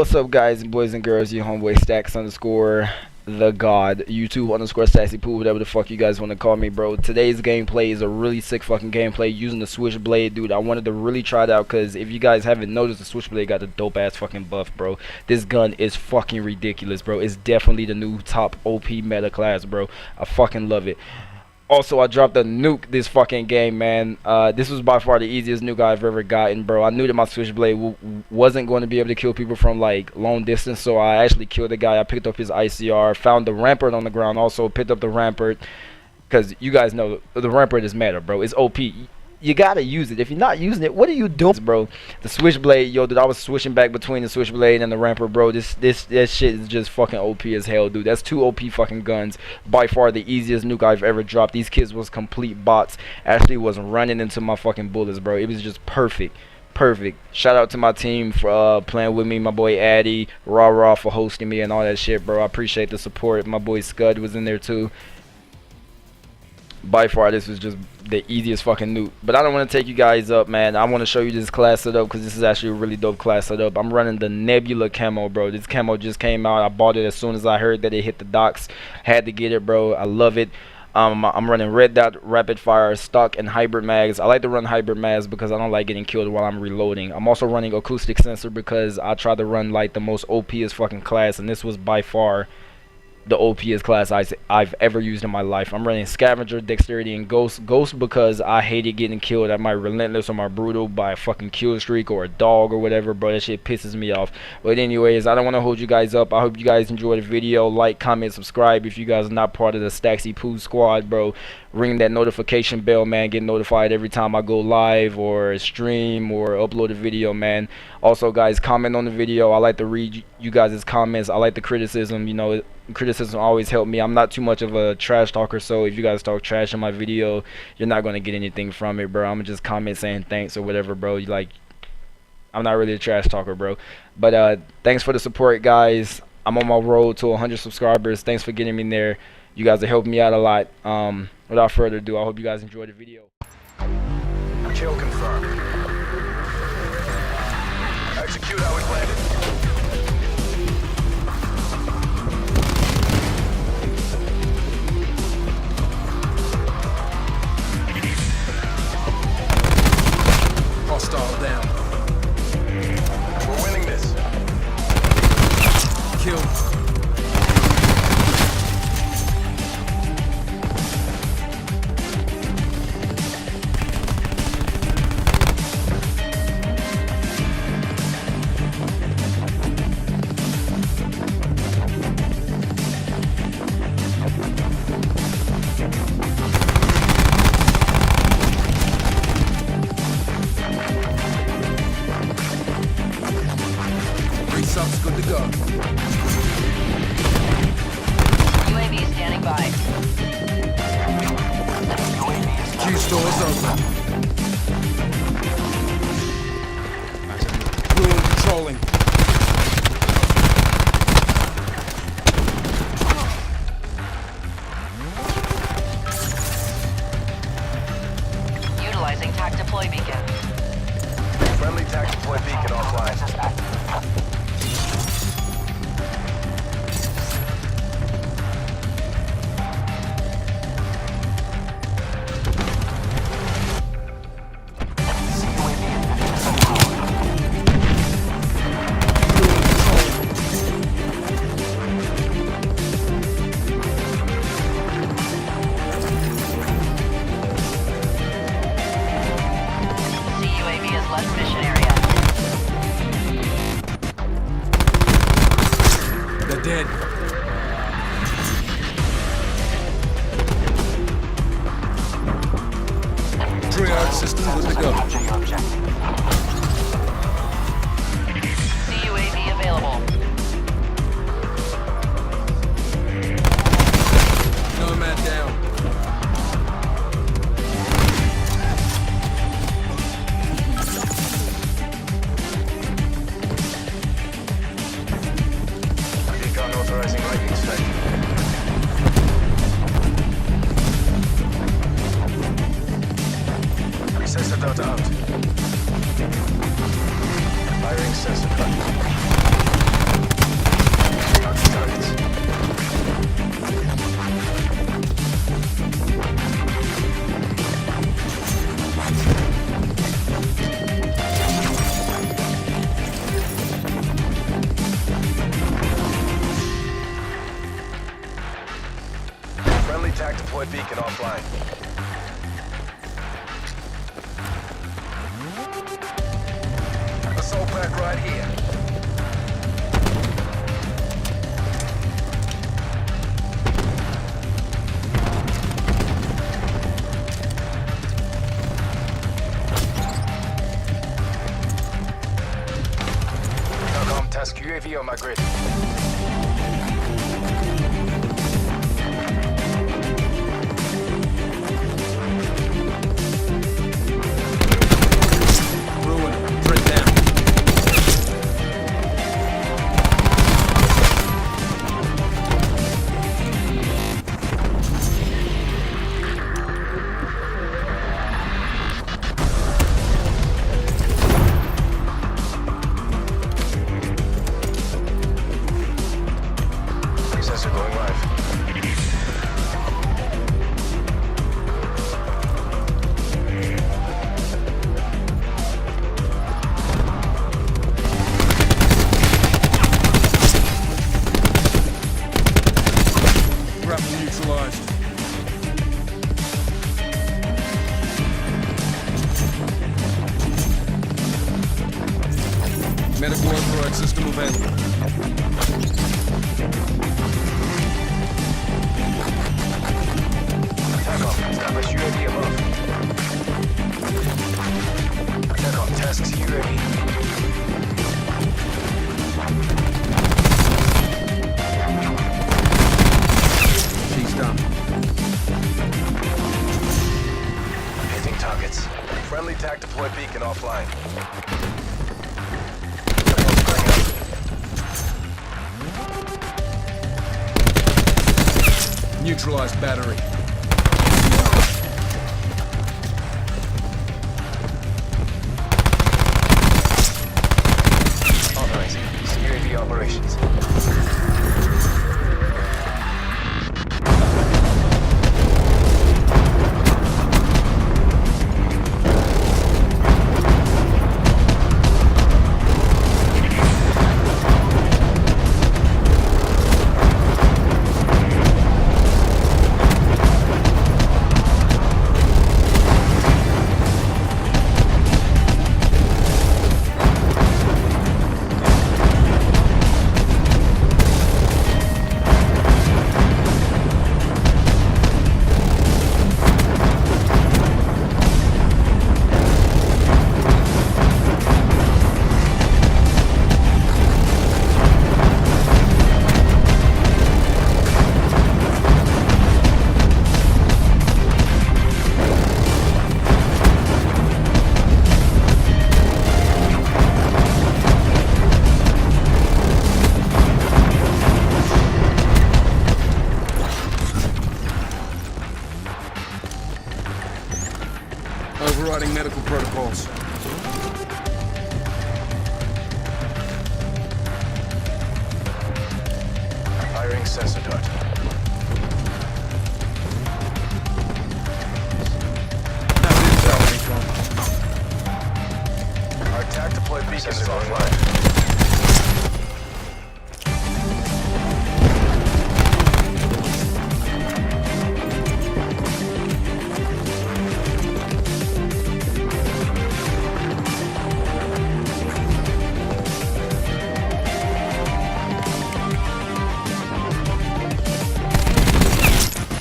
What's up, guys, boys and girls? Your homeboy Stacks underscore the God, YouTube underscore Sassy Poo, whatever the fuck you guys want to call me, bro. Today's gameplay is a really sick fucking gameplay using the SwitchBlade, dude. I wanted to really try it out because if you guys haven't noticed, the SwitchBlade got the dope ass fucking buff, bro. This gun is fucking ridiculous, bro. It's definitely the new top OP meta class, bro. I fucking love it. Also, I dropped a nuke this fucking game, man. This was by far the easiest nuke I've ever gotten, bro. I knew that my SwitchBlade wasn't going to be able to kill people from, like, long distance, so I actually killed the guy. I picked up his ICR, found the rampart on the ground, also picked up the rampart, because you guys know the rampart is meta, bro. It's OP. You gotta use it. If you're not using it, what are you doing, bro? The SwitchBlade, yo, dude, I was switching back between the SwitchBlade and the rampart, bro. That shit is just fucking OP as hell, dude. That's two OP fucking guns. By far the easiest nuke I've ever dropped. These kids was complete bots. Actually was running into my fucking bullets, bro. It was just perfect. Perfect. Shout out to my team for playing with me, my boy Addy, Raw for hosting me and all that shit, bro. I appreciate the support. My boy Scud was in there too. By far, this was just the easiest fucking nuke. But I don't want to take you guys up, man. I want to show you this class setup because this is actually a really dope class setup. I'm running the Nebula camo, bro. This camo just came out. I bought it as soon as I heard that it hit the docks. Had to get it, bro. I love it. I'm running red dot, rapid fire, stock, and hybrid mags. I like to run hybrid mags because I don't like getting killed while I'm reloading. I'm also running acoustic sensor because I try to run like the most OPest fucking class, and this was by far the OPest class I've ever used in my life. I'm running scavenger, dexterity, and ghost because I hated getting killed at my relentless or my brutal by a fucking kill streak or a dog or whatever, bro. That shit pisses me off. But anyways, I don't want to hold you guys up. I hope you guys enjoyed the video. Like, comment, subscribe if you guys are not part of the Staxy Poo squad, bro. Ring that notification bell, man. Get notified every time I go live or stream or upload a video, man. Also, guys, comment on the video. I like to read you guys' comments. I like the criticism. You know, criticism always help me. I'm not too much of a trash talker, so if you guys talk trash in my video, you're not going to get anything from it, bro. I'm going to just comment saying thanks or whatever, bro. I'm not really a trash talker, bro. But thanks for the support, guys. I'm on my road to 100 subscribers. Thanks for getting me there. You guys are helping me out a lot. Without further ado, I hope you guys enjoyed the video. Kill confirmed. Execute how we planned it. Hostile down. We're winning this. Kill. Sub's good to go. UAV standing by. Q stores open. Rule controlling. Utilizing TAC deploy beacon. Friendly TAC deploy beacon offline. Friendly TAC deployed beacon offline. Assault pack right here. Telecom task UAV on my grid. Sensor going live. Grapple neutralized. Medical override system available. TACOM, establish UAV above. TACOM, tasks UAV. She's done. Hitting targets. Friendly TAC deployed beacon offline. Neutralized battery. Authorizing UAV operations. Overriding medical protocols. Firing sensor dart. Now intel recon. Our TAC deployed beacon is offline.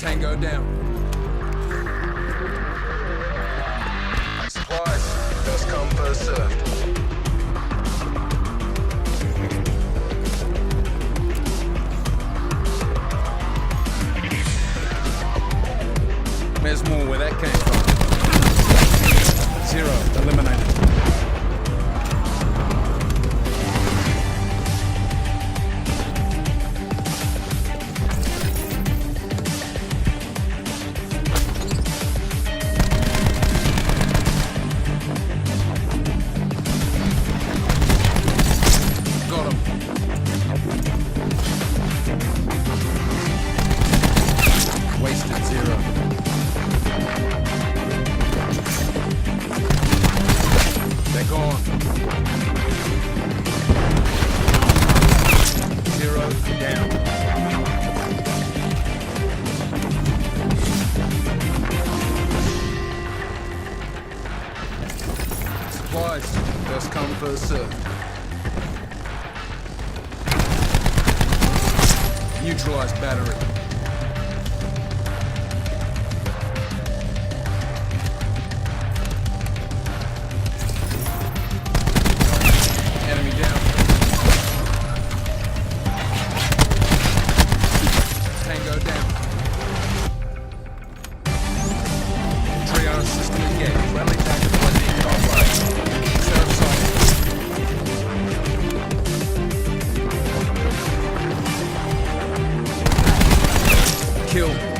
Tango down. Supplies. First come, first served. There's more where that came from. Zero. Eliminated. Got him. Wasted zero. first serve. Neutralize battery. Enemy down. Tango down. Trio system engaged. Friendly tactical beacon offline. Serve sighted. Kill.